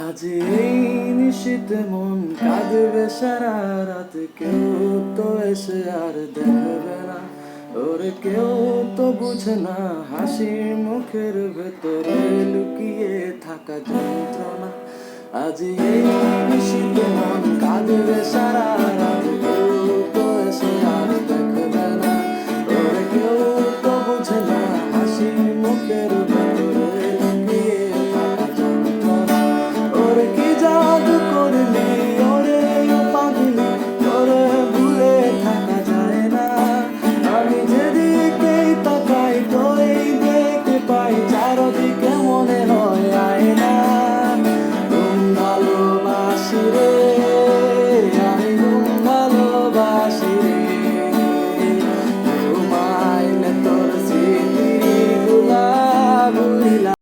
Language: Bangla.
আজ এই নিশীথে মন কাঁদবে সারা রাত, কেউ তো এসে আর দেখবে না। ওরে কেউ তো বুঝে না হাসি মুখের ভেতরে লুকিয়ে থাকা যন্ত্রণা। আজ এই নিশীথে মন কাঁদবে সারা রাত, কেউ তো এসে আর দেখবে না।